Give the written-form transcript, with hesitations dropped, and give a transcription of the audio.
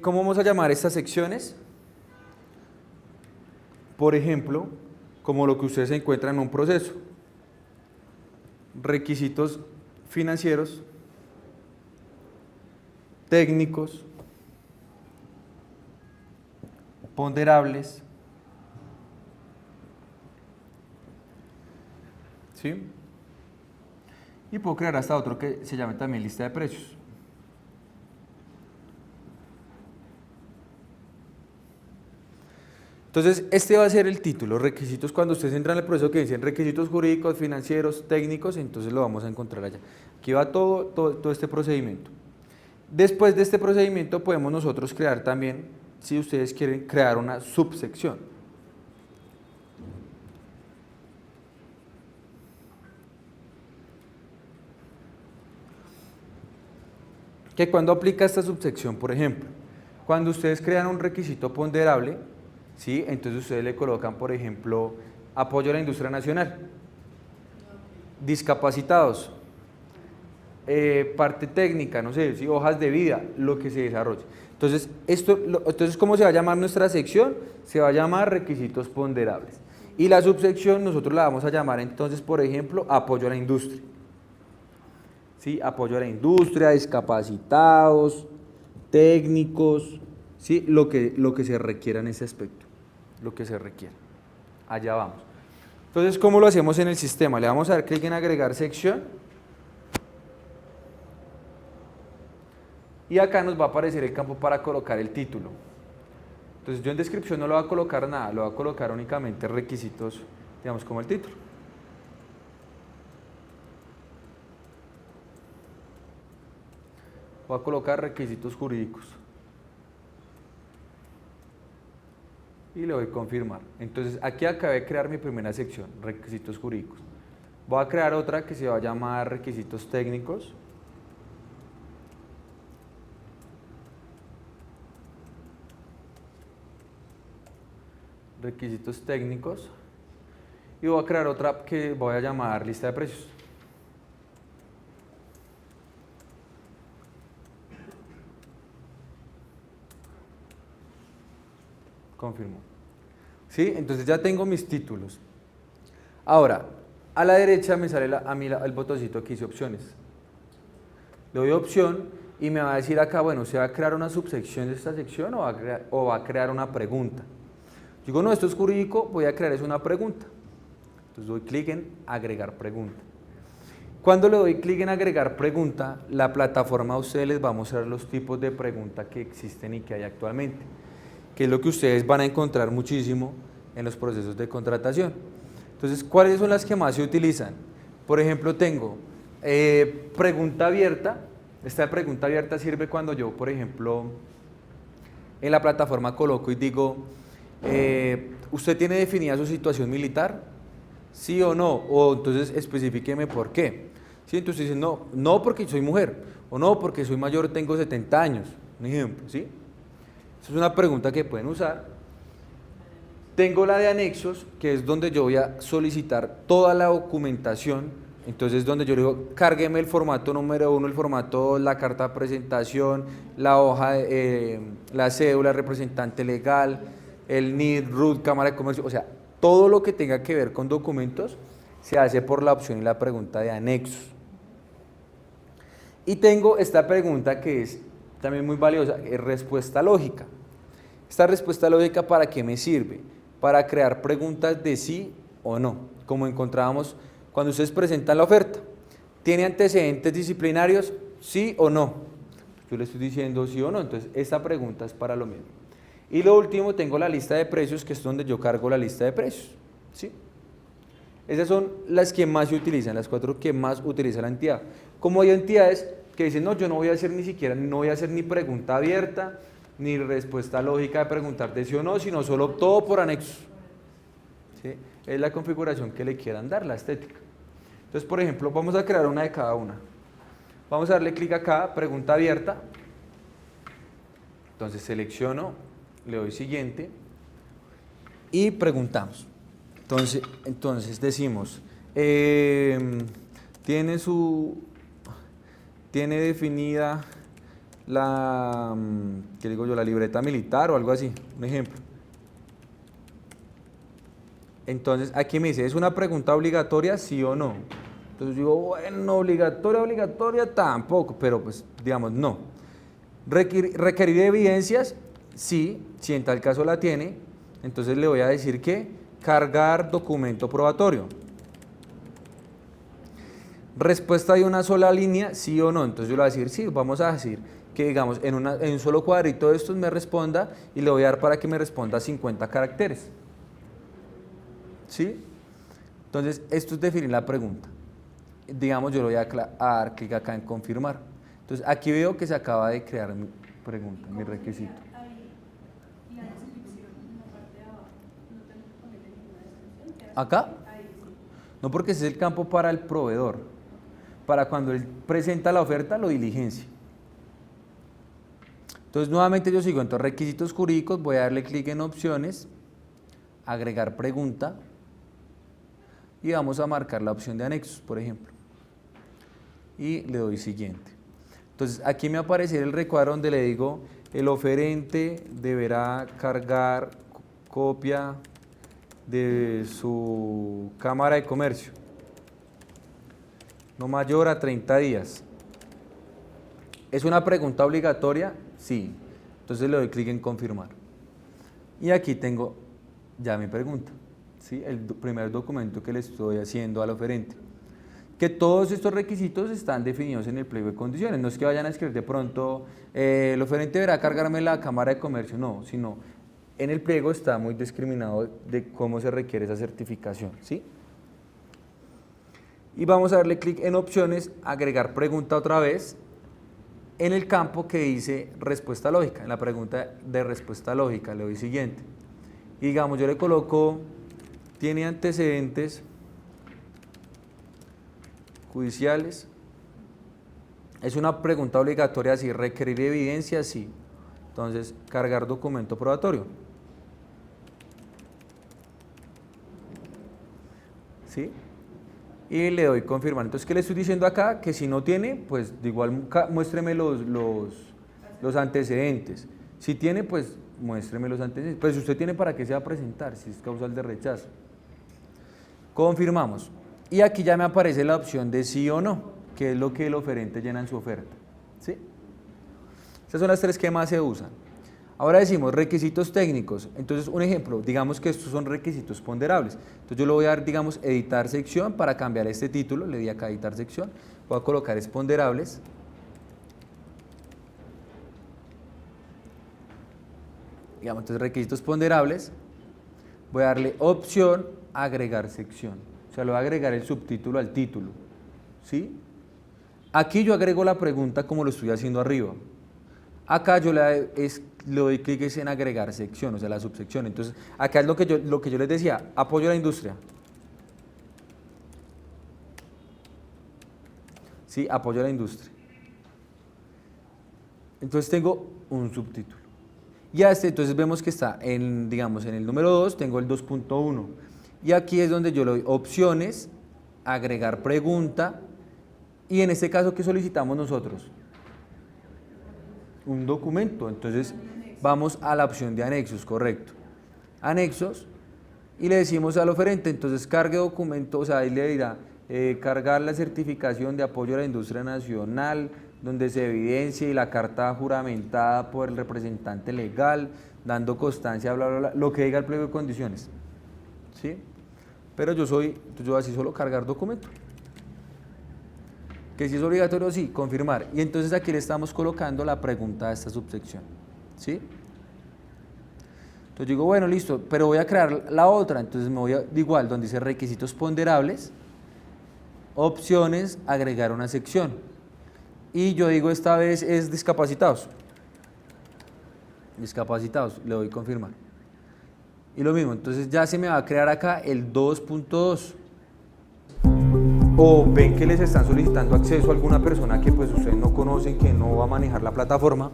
¿cómo vamos a llamar estas secciones? Por ejemplo, como lo que ustedes encuentran en un proceso. Requisitos financieros, técnicos, ponderables, ¿sí? Y puedo crear hasta otro que se llame también lista de precios. Entonces, este va a ser el título, requisitos, cuando ustedes entran al proceso que dicen requisitos jurídicos, financieros, técnicos, entonces lo vamos a encontrar allá. Aquí va todo este procedimiento. Después de este procedimiento podemos nosotros crear también, si ustedes quieren, crear una subsección. Que cuando aplica esta subsección, por ejemplo, cuando ustedes crean un requisito ponderable, ¿sí? Entonces ustedes le colocan, por ejemplo, apoyo a la industria nacional, discapacitados, parte técnica, no sé, ¿sí? Hojas de vida, lo que se desarrolle. Entonces, entonces, ¿cómo se va a llamar nuestra sección? Se va a llamar requisitos ponderables. Y la subsección nosotros la vamos a llamar entonces, por ejemplo, apoyo a la industria. ¿Sí? Apoyo a la industria, discapacitados, técnicos, ¿sí? Lo que se requiera en ese aspecto, lo que se requiera. Allá vamos. Entonces, ¿cómo lo hacemos en el sistema? Le vamos a dar clic en agregar sección. Y acá nos va a aparecer el campo para colocar el título. Entonces yo en descripción no le voy a colocar nada, le voy a colocar únicamente requisitos, digamos, como el título. Voy a colocar requisitos jurídicos. Y le doy a confirmar. Entonces aquí acabé de crear mi primera sección, requisitos jurídicos. Voy a crear otra que se va a llamar requisitos técnicos. Requisitos técnicos. Y voy a crear otra que voy a llamar lista de precios. Confirmo. ¿Sí? Entonces ya tengo mis títulos. Ahora, a la derecha me sale a mí el botoncito que dice opciones. Le doy opción y me va a decir acá, bueno, ¿se va a crear una subsección de esta sección o va a crear una pregunta? Digo, no, esto es jurídico, voy a crear una pregunta. Entonces doy clic en agregar pregunta. Cuando le doy clic en agregar pregunta, la plataforma a ustedes les va a mostrar los tipos de preguntas que existen y que hay actualmente, que es lo que ustedes van a encontrar muchísimo en los procesos de contratación. Entonces, ¿cuáles son las que más se utilizan? Por ejemplo, tengo pregunta abierta. Esta pregunta abierta sirve cuando yo, por ejemplo, en la plataforma coloco y digo, ¿usted tiene definida su situación militar? ¿Sí o no? O entonces especifíqueme por qué. ¿Sí? Entonces dicen, no porque soy mujer, o no porque soy mayor, tengo 70 años, un ejemplo, ¿sí? Esa es una pregunta que pueden usar. Tengo la de anexos, que es donde yo voy a solicitar toda la documentación. Entonces, donde yo le digo, cárgueme el formato número 1, el formato 2, la carta de presentación, la hoja, la cédula, representante legal, el NID, RUT, Cámara de Comercio, o sea, todo lo que tenga que ver con documentos se hace por la opción y la pregunta de anexos. Y tengo esta pregunta que es también muy valiosa, es respuesta lógica. Esta respuesta lógica, ¿para qué me sirve? Para crear preguntas de sí o no, como encontrábamos cuando ustedes presentan la oferta. ¿Tiene antecedentes disciplinarios? ¿Sí o no? Yo le estoy diciendo sí o no, entonces esta pregunta es para lo mismo. Y lo último, tengo la lista de precios, que es donde yo cargo la lista de precios, ¿sí? Esas son las que más se utilizan, las 4 que más utiliza la entidad. Como hay entidades que dicen, no, yo no voy a hacer no voy a hacer ni pregunta abierta, ni respuesta lógica de preguntar de sí o no, sino solo todo por anexos. ¿Sí? Es la configuración que le quieran dar, la estética. Entonces, por ejemplo, vamos a crear una de cada una. Vamos a darle clic acá, pregunta abierta. Entonces selecciono, le doy siguiente y preguntamos. Entonces decimos, tiene definida ¿qué digo yo? La libreta militar o algo así, un ejemplo. Entonces, aquí me dice, ¿es una pregunta obligatoria, sí o no? Entonces digo, bueno, obligatoria tampoco, pero pues, digamos, no. ¿Requerir evidencias? Sí, si en tal caso la tiene, entonces le voy a decir que cargar documento probatorio. Respuesta de una sola línea, sí o no. Entonces yo le voy a decir, sí, vamos a decir que digamos en un solo cuadrito de estos me responda y le voy a dar para que me responda 50 caracteres. ¿Sí? Entonces esto es definir la pregunta. Digamos yo le voy a dar clic acá en confirmar. Entonces aquí veo que se acaba de crear mi pregunta, mi requisito. ¿Acá? No, porque ese es el campo para el proveedor. Para cuando él presenta la oferta, lo diligencia. Entonces, nuevamente yo sigo. Entonces, requisitos jurídicos, voy a darle clic en opciones, agregar pregunta, y vamos a marcar la opción de anexos, por ejemplo. Y le doy siguiente. Entonces, aquí me aparecerá el recuadro donde le digo, el oferente deberá cargar copia de su cámara de comercio, no mayor a 30 días. ¿Es una pregunta obligatoria? Sí. Entonces le doy clic en confirmar. Y aquí tengo ya mi pregunta, ¿sí? El primer documento que le estoy haciendo al oferente. Que todos estos requisitos están definidos en el pliego de condiciones. No es que vayan a escribir de pronto, el oferente deberá cargarme la cámara de comercio, no, sino en el pliego está muy discriminado de cómo se requiere esa certificación, ¿sí? Y vamos a darle clic en opciones, agregar pregunta otra vez, en el campo que dice respuesta lógica, en la pregunta de respuesta lógica, le doy siguiente. Y digamos, yo le coloco, tiene antecedentes judiciales. Es una pregunta obligatoria, sí. Requerir evidencia, sí. Entonces, cargar documento probatorio. ¿Sí? Y le doy confirmar. Entonces, ¿qué le estoy diciendo acá? Que si no tiene, pues de igual muéstreme los antecedentes. Si tiene, pues muéstreme los antecedentes. Pues si usted tiene, ¿para qué se va a presentar? Si es causal de rechazo. Confirmamos. Y aquí ya me aparece la opción de sí o no, que es lo que el oferente llena en su oferta. ¿Sí? Estas son las tres que más se usan. Ahora decimos requisitos técnicos. Entonces, un ejemplo, digamos que estos son requisitos ponderables. Entonces, yo le voy a dar, digamos, editar sección para cambiar este título. Le di acá editar sección. Voy a colocar es ponderables. Digamos, entonces, requisitos ponderables. Voy a darle opción, agregar sección. O sea, le voy a agregar el subtítulo al título. ¿Sí? Aquí yo agrego la pregunta como lo estoy haciendo arriba. Acá yo le doy clic en agregar sección, o sea, la subsección. Entonces, acá es lo que yo les decía, apoyo a la industria. Sí, apoyo a la industria. Entonces tengo un subtítulo. Y entonces vemos que está, digamos, en el número 2 tengo el 2.1. Y aquí es donde yo le doy opciones, agregar pregunta, y en este caso, ¿qué solicitamos nosotros? Un documento. Entonces vamos a la opción de anexos, correcto. Anexos, y le decimos al oferente, entonces cargue documento, o sea, ahí le dirá, cargar la certificación de apoyo a la industria nacional, donde se evidencie y la carta juramentada por el representante legal, dando constancia, bla, bla, bla, lo que diga el pliego de condiciones. ¿Sí? Pero yo así solo cargar documento. Que si es obligatorio, sí, confirmar. Y entonces aquí le estamos colocando la pregunta de esta subsección. ¿Sí? Entonces digo, bueno, listo, pero voy a crear la otra. Entonces me voy a, igual, donde dice requisitos ponderables, opciones, agregar una sección. Y yo digo, esta vez es discapacitados. Discapacitados, le doy confirmar. Y lo mismo, entonces ya se me va a crear acá el 2.2. O ven que les están solicitando acceso a alguna persona que pues ustedes no conocen, que no va a manejar la plataforma.